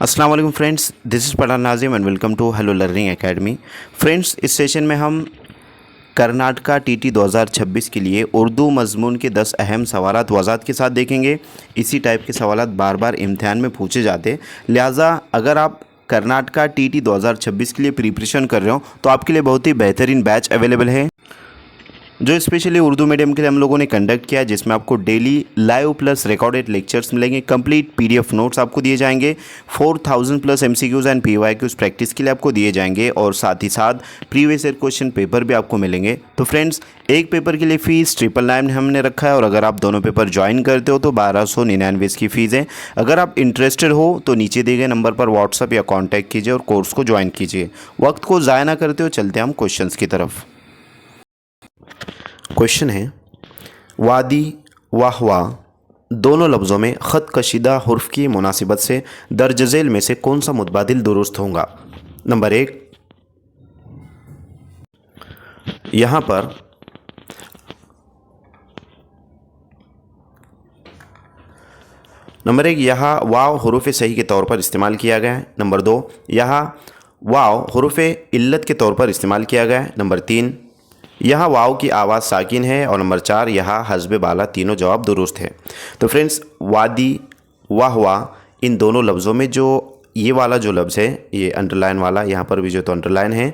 अस्सलाम वालेकुम friends, this is Pathan Nazim and welcome to hello learning academy. Friends, इस session में हम कर्नाटका टीटी 2026 के लिए उर्दू मज़मून के 10 अहम सवालात वज़ाहत के साथ देखेंगे। इसी टाइप के सवालात बार बार इम्तिहान में पूछे जाते, लिहाजा अगर आप कर्नाटका टीटी 2026 के लिए प्रिपरेशन कर रहे हो तो आपके लिए बहुत ही बेहतरीन बैच अवेलेबल है जो स्पेशली उर्दू मीडियम के लिए हम लोगों ने कंडक्ट किया है, जिसमें आपको daily live plus recorded lectures मिलेंगे। कंप्लीट पीडीएफ नोट्स आपको दिए जाएंगे। 4000 plus MCQs and PYQs practice के लिए आपको दिए जाएंगे और साथ ही साथ प्रीवियस ईयर क्वेश्चन पेपर भी आपको मिलेंगे। तो फ्रेंड्स, एक पेपर के लिए फ़ीस 999 हमने रखा है और अगर आप दोनों पेपर ज्वाइन करते हो तो 1299 इसकी फ़ीस है। अगर आप इंटरेस्टेड हो तो नीचे दिए गए नंबर पर व्हाट्सअप या कॉन्टैक्ट कीजिए और कोर्स को ज्वाइन कीजिए। वक्त को ज़ाया ना करते हो, चलते हम क्वेश्चन की तरफ। क्वेश्चन है, वादी वाहवा दोनों लफ्ज़ों में ख़त कशीदा हुर्फ की मुनासिबत से दर्ज झेल में से कौन सा मुतबादिल दुरुस्त होगा। नंबर 1, यहाँ पर यहाँ वाव हुरूफ सही के तौर पर इस्तेमाल किया गया है। नंबर 2, यहाँ वाव हुरूफ इल्लत के तौर पर इस्तेमाल किया गया है। नंबर 3, यहाँ वाव की आवाज़ साकिन है और नंबर 4, यहाँ हस्ब बाला। तीनों जवाब दुरुस्त है। तो फ्रेंड्स, वादी वाहवा इन दोनों लफ्ज़ों में जो ये वाला जो लफ्ज़ है, ये अंडरलाइन वाला, यहाँ पर भी जो तो अंडरलाइन है,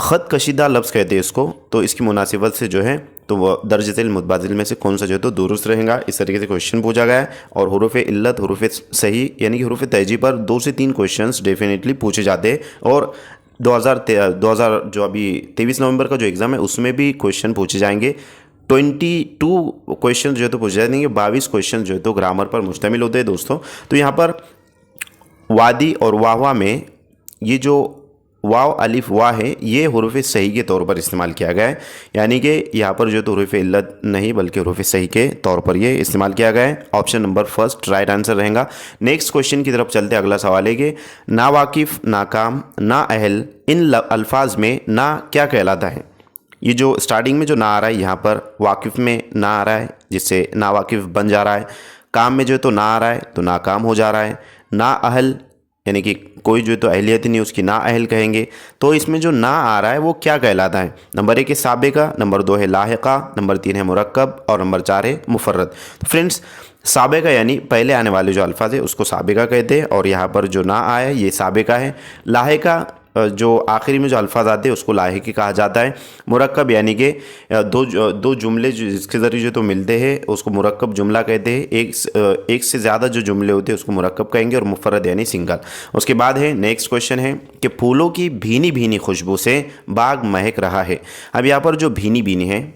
ख़त कशीदा लफ्ज़ कहते हैं इसको। तो इसकी मुनासिबत से जो है तो वह दर्ज झेल मुतबादिल में से कौन सा जो है तो दुरुस्त रहेगा, इस तरीके से क्वेश्चन पूछा गया है। और हुरूफ इल्लत हुरूफ सही यानी कि हुरूफ तहजी पर 2 से 3 क्वेश्चंस डेफिनेटली पूछे जाते हैं। और 2000 जो अभी 23 नवंबर का जो एग्ज़ाम है उसमें भी क्वेश्चन पूछे जाएंगे। 22 क्वेश्चन जो है तो पूछे जाएंगे। 22 क्वेश्चन जो है तो ग्रामर पर मुश्तमिल होते हैं दोस्तों। तो यहाँ पर वादी और वाहवा में ये जो वाव अलिफ वाह है, ये हुरूफ सही के तौर पर इस्तेमाल किया गया है, यानी कि यहाँ पर जो तो हुरूफ इल्लत नहीं बल्कि हुरूफ सही के तौर पर ये इस्तेमाल किया गया है। Option number first right answer रहेगा। नेक्स्ट क्वेश्चन की तरफ चलते। अगला सवाल है कि ना वाकिफ़, नाकाम, ना अहल इन अल्फाज में ना क्या कहलाता है। ये जो स्टार्टिंग में जो ना आ रहा है, यहाँ पर वाकिफ़ में ना आ रहा है जिससे ना वाकिफ़ बन जा रहा है। काम में जो तो ना आ रहा है तो नाकाम हो जा रहा है। ना अहल यानी कि कोई जो तो अहलियत नहीं उसकी ना अहल कहेंगे। तो इसमें जो ना आ रहा है वो क्या कहलाता है। नंबर 1 है साबिका, नंबर 2 है लाहिका, नंबर 3 है मुरक्कब और नंबर 4 है मुफर्रद। तो फ्रेंड्स, साबिका यानी पहले आने वाले जो अल्फाज है उसको साबिका कहते हैं और यहाँ पर जो ना आया ये साबिका है। लाहिका जो आखिरी में जो अल्फाज आते हैं उसको लाहिकी कहा जाता है। मुरक्कब यानी कि दो जुमले जिसके ज़रिए जो तो मिलते हैं उसको मुरक्कब जुमला कहते हैं। एक से ज़्यादा जो जुमले होते हैं उसको मुरक्कब कहेंगे। और मुफर्रद यानी सिंगल। उसके बाद है नेक्स्ट क्वेश्चन है कि फूलों की भीनी भीनी खुशबू से बाग महक रहा है। अब यहाँ पर जो भीनी भीनी है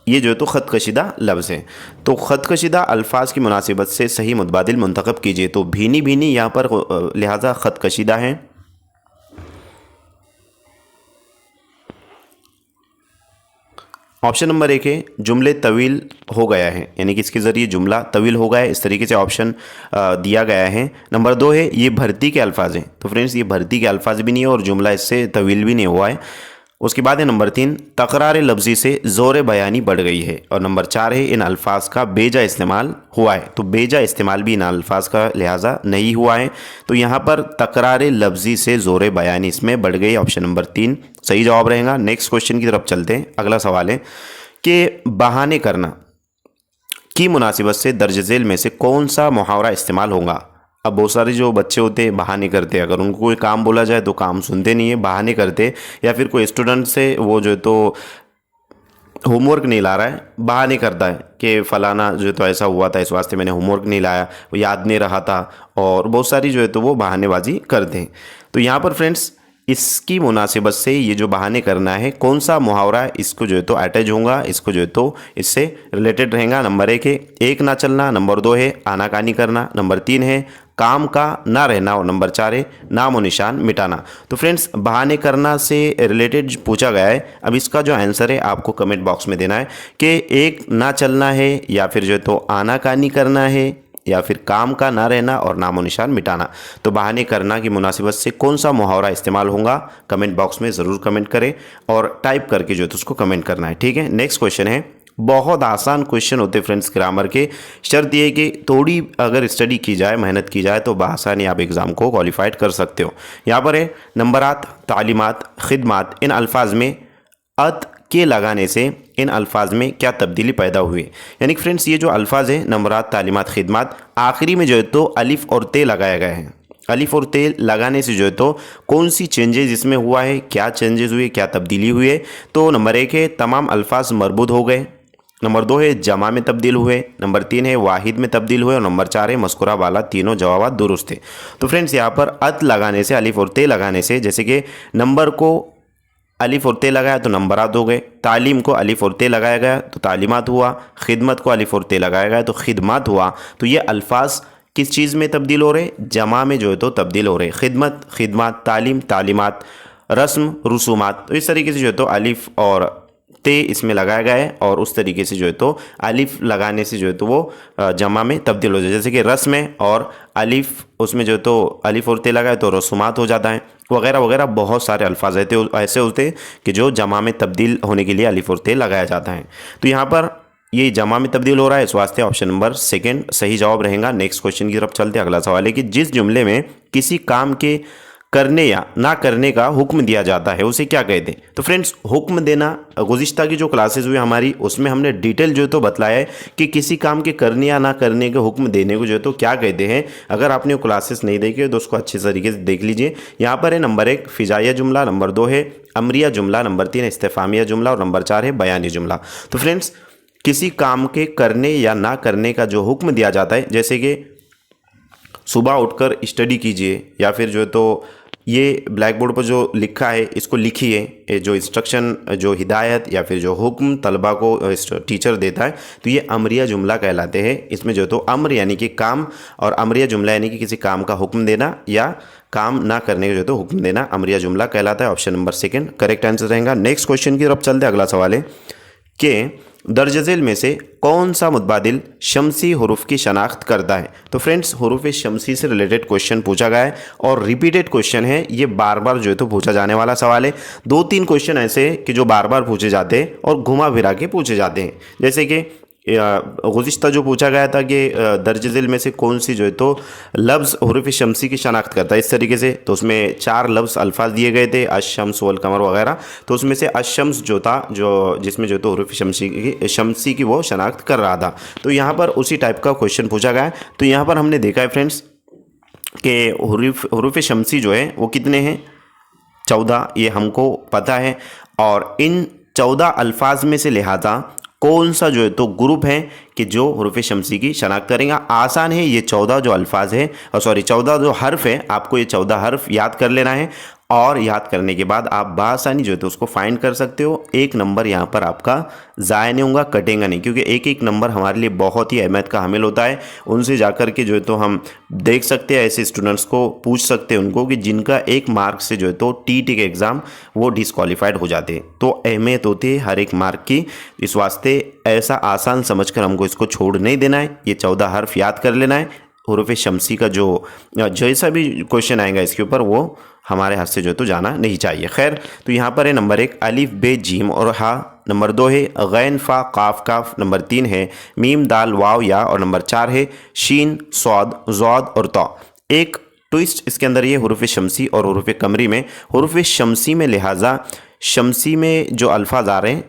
ये जो है तो ख़त कशीदा लफ्ज़ है। तो ख़त कशीदा अल्फाज की मुनासिबत से सही मुतबादिल मुंतखब कीजिए। तो भीनी भीनी यहाँ पर लिहाजा ख़त कशीदा है। ऑप्शन नंबर 1 है जुमले तवील हो गया है, यानी कि इसके ज़रिए जुमला तवील हो गया है, इस तरीके से ऑप्शन दिया गया है। नंबर 2 है ये भर्ती के अल्फाज हैं। तो फ्रेंड्स, ये भर्ती के अल्फाज भी नहीं है और जुमला इससे तवील भी नहीं हुआ है। उसके बाद है नंबर 3, तकरार लफ्ज़ी से ज़ोर बयानी बढ़ गई है। और नंबर 4 है इन अल्फाज का बेजा इस्तेमाल हुआ है। तो बेजा इस्तेमाल भी इन अल्फाज का लिहाजा नहीं हुआ है। तो यहाँ पर तकरार लफ्ज़ी से ज़ोर बयानी इसमें बढ़ गई। ऑप्शन नंबर 3 सही जवाब रहेगा। नेक्स्ट क्वेश्चन की तरफ चलते हैं। अगला सवाल है कि बहाने करना की मुनासिबत से दर्ज झेल में से कौन सा मुहावरा इस्तेमाल होगा। अब बहुत सारे जो बच्चे होते हैं बहाने करते हैं, अगर उनको कोई काम बोला जाए तो काम सुनते नहीं है, बहाने करते। या फिर कोई स्टूडेंट से वो जो है तो होमवर्क नहीं ला रहा है, बहाने करता है कि फ़लाना जो है तो ऐसा हुआ था इस वास्ते मैंने होमवर्क नहीं लाया, वो याद नहीं रहा था, और बहुत सारी जो है तो वो बहानेबाजी करते हैं। तो यहाँ पर फ्रेंड्स, इसकी मुनासिबत से ये जो बहाने करना है कौन सा मुहावरा इसको जो है तो अटैच होगा, इसको जो है तो इससे रिलेटेड रहेगा। नंबर 1 है एक ना चलना, नंबर 2 है आनाकानी करना, नंबर 3 है काम का ना रहना और नंबर 4 है नाम और निशान मिटाना। तो फ्रेंड्स, बहाने करना से रिलेटेड पूछा गया है। अब इसका जो आंसर है आपको कमेंट बॉक्स में देना है कि एक ना चलना है या फिर जो है तो आनाकानी करना है या फिर काम का ना रहना और नामो निशान मिटाना। तो बहाने करना की मुनासिबत से कौन सा मुहावरा इस्तेमाल होगा, कमेंट बॉक्स में ज़रूर कमेंट करें और टाइप करके जो है तो उसको कमेंट करना है। ठीक है। नेक्स्ट क्वेश्चन है बहुत आसान क्वेश्चन होते हैं फ्रेंड्स ग्रामर के। शर्त ये है कि थोड़ी अगर स्टडी की जाए, मेहनत की जाए तो बआसानी आप एग्ज़ाम को क्वालिफाइड कर सकते हो। यहाँ पर है नंबरात, तालीमात, खिदमात, इन अल्फाज में अत के लगाने से इन अल्फाज में क्या तब्दीली पैदा हुई। यानी कि फ्रेंड्स ये जो अल्फाज है नंबरात, तालीमात, खिदमात, आखिरी में जो है तो अलिफ और ते लगाया गया है। अलिफ और ते लगाने से जो है तो कौन सी चेंजेस इसमें हुआ है, क्या चेंजेस हुए, क्या तब्दीली हुई है। तो नंबर 1 है तमाम अल्फाज मरबूत हो गए, नंबर 2 है जमा में तब्दील हुए, नंबर 3 है वाहिद में तब्दील हुए और नंबर 4 है मस्कुरा वाला। तीनों जवाब दुरुस्त थे। तो फ्रेंड्स यहाँ पर अत लगाने से, अलिफ और ते लगाने से, जैसे कि नंबर को अलिफ और ते लगाया तो नंबरात हो गए, तालीम को अलिफ और ते लगाया गया तो तालीमात हुआ, खिदमत को अलिफ और ते लगाया गया तो खिदमत हुआ। तो ये अल्फाज किस चीज़ में तब्दील हो रहे, जमा में जो है तो तब्दील हो रहे। खिदमत, खिदमत, तालीम, तालीमात, रस्म, रसूमात। तो इस तरीके से जो है तो अलिफ और ते इसमें लगाया गया है और उस तरीके से जो है तो अलिफ लगाने से जो है तो वो जमा में तब्दील हो जाए। जैसे कि रस्म है और अलिफ उसमें जो है तो अलिफ और ते लगाए तो रसूमात हो जाता है, वगैरह वगैरह। बहुत सारे अल्फाज ऐसे होते हैं कि जो जमा में तब्दील होने के लिए अलिफ और ते लगाया जाता है। तो यहाँ पर ये जमा में तब्दील हो रहा है, इस वास्ते ऑप्शन नंबर 2 सही जवाब रहेगा। नेक्स्ट क्वेश्चन की तरफ चलते हैं। अगला सवाल है कि जिस जुमले में किसी काम के करने या ना करने का हुक्म दिया जाता है उसे क्या कहते हैं। तो फ्रेंड्स हुक्म देना, गुज़िश्ता की जो क्लासेस हुई हमारी उसमें हमने डिटेल जो है तो बताया है कि किसी काम के करने या ना करने के हुक्म देने को जो है तो क्या कहते हैं। अगर आपने वो क्लासेस नहीं देखी तो उसको अच्छे तरीके से देख लीजिए। यहाँ पर है नंबर 1 फिजाइया जुमला, नंबर 2 है अमरिया जुमला, नंबर 3 है इस्तिफामिया जुमला और नंबर 4 है बयानी जुमला। तो फ्रेंड्स किसी काम के करने या ना करने का जो हुक्म दिया जाता है, जैसे कि सुबह उठकर स्टडी कीजिए, या फिर जो है तो ये ब्लैक बोर्ड पर जो लिखा है इसको लिखिए, ये जो इंस्ट्रक्शन, जो हिदायत या फिर जो हुक्म तलबा को टीचर देता है, तो ये अमरिया जुमला कहलाते हैं। इसमें जो तो अम्र यानी कि काम और अमरिया जुमला यानी कि किसी काम का हुक्म देना या काम ना करने का जो तो हुक्म देना अमरिया जुमला कहलाता है। ऑप्शन नंबर 2 करेक्ट आंसर रहेगा। नेक्स्ट क्वेश्चन की तरफ चलते हैं। अगला सवाल है कि दर्ज झेल में से कौन सा मुतबादिल शमसी हरूफ की शनाख्त करता है। तो फ्रेंड्स हरूफ शमसी से रिलेटेड क्वेश्चन पूछा गया है और रिपीटेड क्वेश्चन है, ये बार बार जो है तो पूछा जाने वाला सवाल है। 2-3 क्वेश्चन ऐसे कि जो बार बार पूछे जाते हैं और घुमा फिरा के पूछे जाते हैं। जैसे कि गुज़िश्ता जो पूछा गया था कि दर्ज झेल में से कौन सी जो है तो लफ्ज़ हरूफ शमसी की शनाख्त करता है, इस तरीके से। तो उसमें 4 लफ्ज़ अल्फाज दिए गए थे, अशम्स वल कमर वगैरह। तो उसमें से अशम्स जो था, जो जिसमें जो तो हरूफ शमसी की वो शनाख्त कर रहा था। तो यहाँ पर उसी टाइप का क्वेश्चन पूछा गया है। तो यहाँ पर हमने देखा है फ्रेंड्स कि हरूफ शमसी जो है वो कितने हैं, 14, ये हमको पता है। और इन 14 अल्फाज में से लिहाजा कौन सा जो है तो ग्रुप है कि जो हरूफ शमसी की शनाख्त करेंगे। आसान है, ये 14 जो अल्फाज है, और सॉरी 14 जो हर्फ है, आपको ये 14 हर्फ याद कर लेना है। और याद करने के बाद आप बआसानी जो है तो उसको फाइंड कर सकते हो। एक नंबर यहाँ पर आपका ज़ाया नहीं होगा, कटेगा नहीं, क्योंकि एक एक नंबर हमारे लिए बहुत ही अहमियत का हामिल होता है। उनसे जाकर के जो है तो हम देख सकते हैं, ऐसे स्टूडेंट्स को पूछ सकते हैं उनको कि जिनका 1 मार्क से जो है तो टीटी के एग्ज़ाम वो डिसक्वालीफाइड हो जाते हैं। तो अहमियत होती है हर एक मार्क की, इस वास्ते ऐसा आसान समझकर हमको इसको छोड़ नहीं देना है। ये 14 हर्फ याद कर लेना है। हरूफ शमसी का जो जैसा भी क्वेश्चन आएगा इसके ऊपर वो हमारे हाथ से जो तो जाना नहीं चाहिए। खैर, तो यहाँ पर है नंबर 1 अलिफ बे जीम और हा, नंबर 2 है गैन फा काफ काफ, नंबर 3 है मीम दाल वाव या, और नंबर 4 है शीन सौद जौद और तौ। एक ट्विस्ट इसके अंदर ये हरूफ शमसी और हरूफ कमरी में। हरूफ शमसी में लिहाजा शमसी में जो अल्फाज आ रहे हैं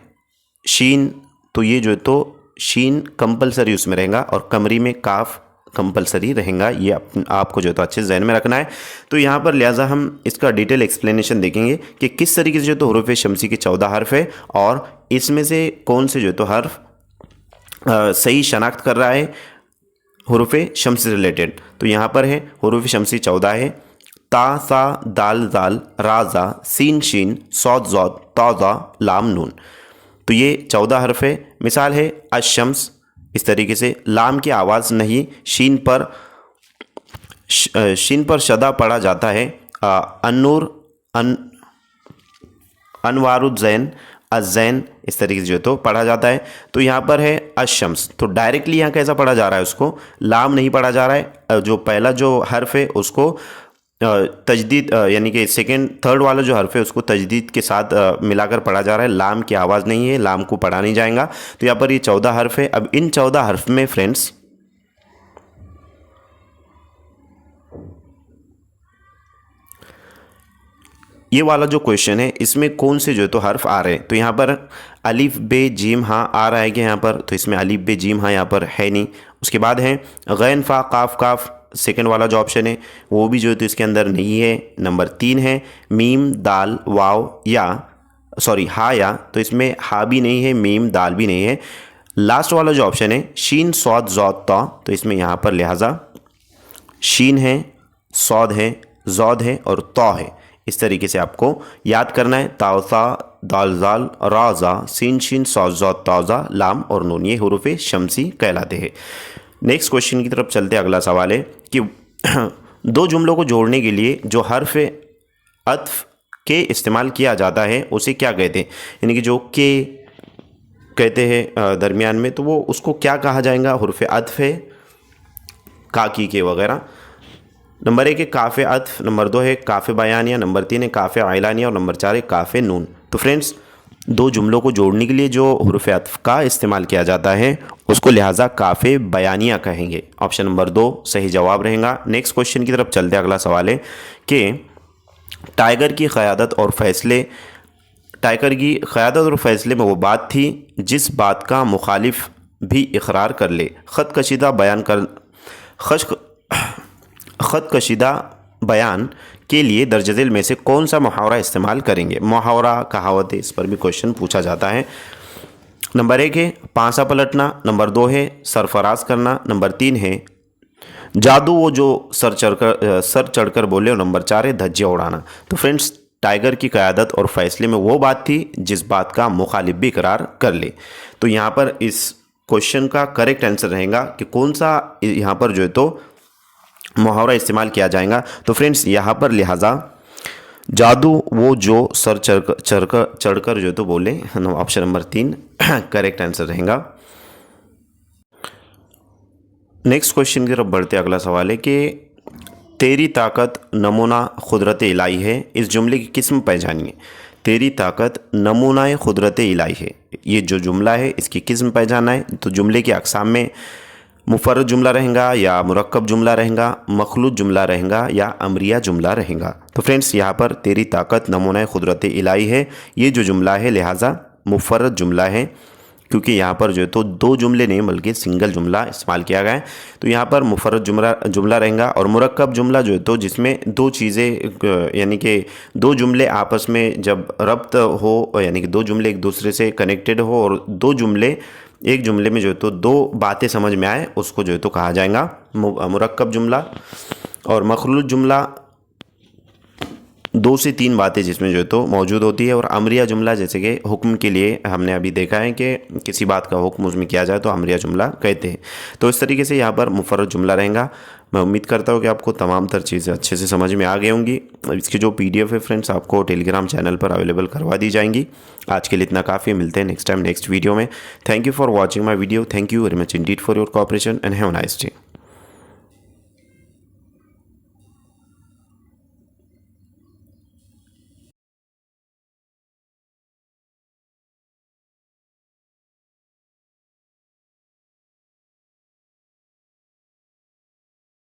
शीन, तो ये जो तो शीन कंपलसरी उसमें रहेगा और कमरी में काफ कंपलसरी रहेगा। ये आपको जो तो अच्छे जहन में रखना है। तो यहाँ पर लिहाजा हम इसका डिटेल एक्सप्लेनेशन देखेंगे कि किस तरीके से जो तो हरूफ शमसी की 14 हर्फ है और इसमें से कौन से जो तो हर्फ सही शनाख्त कर रहा है हरूफ शमसी रिलेटेड। तो यहाँ पर है हरूफ शमसी 14 है, ता सा दाल दाल रा जा सीन शीन सौद जौद तौजा लाम नून। तो ये 14 हर्फ है। मिसाल है अशम्स, इस तरीके से लाम की आवाज़ नहीं, शीन पर शदा पढ़ा जाता है। अन्नूर अनवारुज़ैन अज़ैन, इस तरीके से जो तो पढ़ा जाता है। तो यहाँ पर है अशम्स, तो डायरेक्टली यहाँ कैसा पढ़ा जा रहा है, उसको लाम नहीं पढ़ा जा रहा है। जो पहला जो हर्फ है उसको तजदीद यानी कि सेकंड थर्ड वाला जो हर्फ है उसको तजदीद के साथ मिलाकर पढ़ा जा रहा है। लाम की आवाज़ नहीं है, लाम को पढ़ा नहीं जाएगा। तो यहाँ पर ये 14 हर्फ है। अब इन 14 हर्फ में फ्रेंड्स ये वाला जो क्वेश्चन है इसमें कौन से जो है तो हर्फ आ रहे हैं। तो यहाँ पर अलिफ बे जीम हाँ आ रहा है कि यहाँ पर, तो इसमें अलिफ बे जीम हाँ यहाँ पर है नहीं। उसके बाद है गैन फा काफ काफ, सेकंड वाला जो ऑप्शन है वो भी जो है तो इसके अंदर नहीं है। नंबर 3 है मीम दाल वाव या सॉरी हा या, तो इसमें हा भी नहीं है, मीम दाल भी नहीं है। लास्ट वाला जो ऑप्शन है शीन सौद जौद तौ, तो इसमें यहाँ पर लिहाजा शीन है, सौद है, जौद है और तौ है। इस तरीके से आपको याद करना है। ताउसा दाल जाल राजा सीन शीन सौद जौद तौजा लाम और नून, ये हुरूफ शमसी कहलाते हैं। नेक्स्ट क्वेश्चन की तरफ चलते हैं। अगला सवाल है कि दो जुमलों को जोड़ने के लिए जो हर्फ अत्फ के इस्तेमाल किया जाता है उसे क्या कहते हैं, यानी कि जो के कहते हैं दरमियान में, तो वो उसको क्या कहा जाएगा। हुर्फ अत्फ है, काकी के वगैरह। नंबर 1 है काफ़े अत्फ, नंबर 2 है काफ़े बयानिया, नंबर 3 है काफ़े आइलानिया और नंबर 4 है काफ़े नून। तो फ्रेंड्स दो जुमलों को जोड़ने के लिए जो हुर्फ अत्फ का इस्तेमाल किया जाता है उसको लिहाजा काफ़े बयानिया कहेंगे। ऑप्शन नंबर 2 सही जवाब रहेगा। नेक्स्ट क्वेश्चन की तरफ चलते हैं। अगला सवाल है कि टाइगर की क़यादत और फैसले, टाइगर की क़यादत और फैसले में वो बात थी जिस बात का मुखालिफ भी इकरार कर ले। ख़त कशीदा बयान कर ख़त कशीदा बयान के लिए दर्ज झेल में से कौन सा मुहावरा इस्तेमाल करेंगे। मुहावरा कहावत है, इस पर भी क्वेश्चन पूछा जाता है। नंबर 1 है पांसा पलटना, नंबर 2 है सरफराज करना, नंबर 3 है जादू वो जो सर चढ़कर बोले और नंबर 4 है धज्जियाँ उड़ाना। तो फ्रेंड्स टाइगर की क़यादत और फैसले में वो बात थी जिस बात का मुखालिफ भी इकरार कर ले। तो यहाँ पर इस क्वेश्चन का करेक्ट आंसर रहेगा कि कौन सा यहाँ पर जो है तो मुहावरा इस्तेमाल किया जाएगा। तो फ्रेंड्स यहाँ पर लिहाजा जादू वो जो सर चढ़कर जो तो बोले, ऑप्शन नंबर 3 करेक्ट आंसर रहेगा। नेक्स्ट क्वेश्चन की तरफ बढ़ते। अगला सवाल है कि तेरी ताकत नमूना खुदरत इलाही है, इस जुमले की किस्म पहचानिए। तेरी ताकत नमूना खुदरत इलाही है, ये जो जुमला है इसकी किस्म पहचाना है। तो जुमले की अक़साम में मुफर्रद जुमला रहेगा या मुरक्कब जुमला रहेगा, मखलूत जुमला रहेगा या अमरिया जुमला रहेगा। तो फ्रेंड्स यहाँ पर तेरी ताकत नमूना खुदरत इलाही है, ये जो जुमला है लिहाजा मुफर्रद जुमला है, क्योंकि यहाँ पर जो है तो दो जुमले नहीं बल्कि सिंगल जुमला इस्तेमाल किया गया है। तो यहाँ पर मुफर्रद जुमला रहेगा। और मुरक्कब जुमला जो है तो जिसमें दो चीज़ें यानी कि दो जुमले आपस में जब रब्त हो, यानी कि दो जुमले एक दूसरे से कनेक्टेड हो और दो जुमले एक जुमले में जो है तो दो बातें समझ में आए, उसको जो है तो कहा जाएगा मुरक्कब जुमला। और मखलूत जुमला 2 से 3 बातें जिसमें जो है तो मौजूद होती है। और अमरिया जुमला जैसे कि हुक्म के लिए हमने अभी देखा है कि किसी बात का हुक्म उसमें किया जाए तो अमरिया जुमला कहते हैं। तो इस तरीके से यहाँ पर मुफर्रद जुमला रहेगा। मैं उम्मीद करता हूँ कि आपको तमाम तर चीज़ें अच्छे से समझ में आ गई होंगी। इसकी जो PDF है फ्रेंड्स आपको टेलीग्राम चैनल पर अवेलेबल करवा दी जाएंगी। आज के लिए इतना काफ़ी, मिलते हैं नेक्स्ट टाइम नेक्स्ट वीडियो में। Thank you for watching my video. Thank you very much Indeed for your cooperation and have a nice day.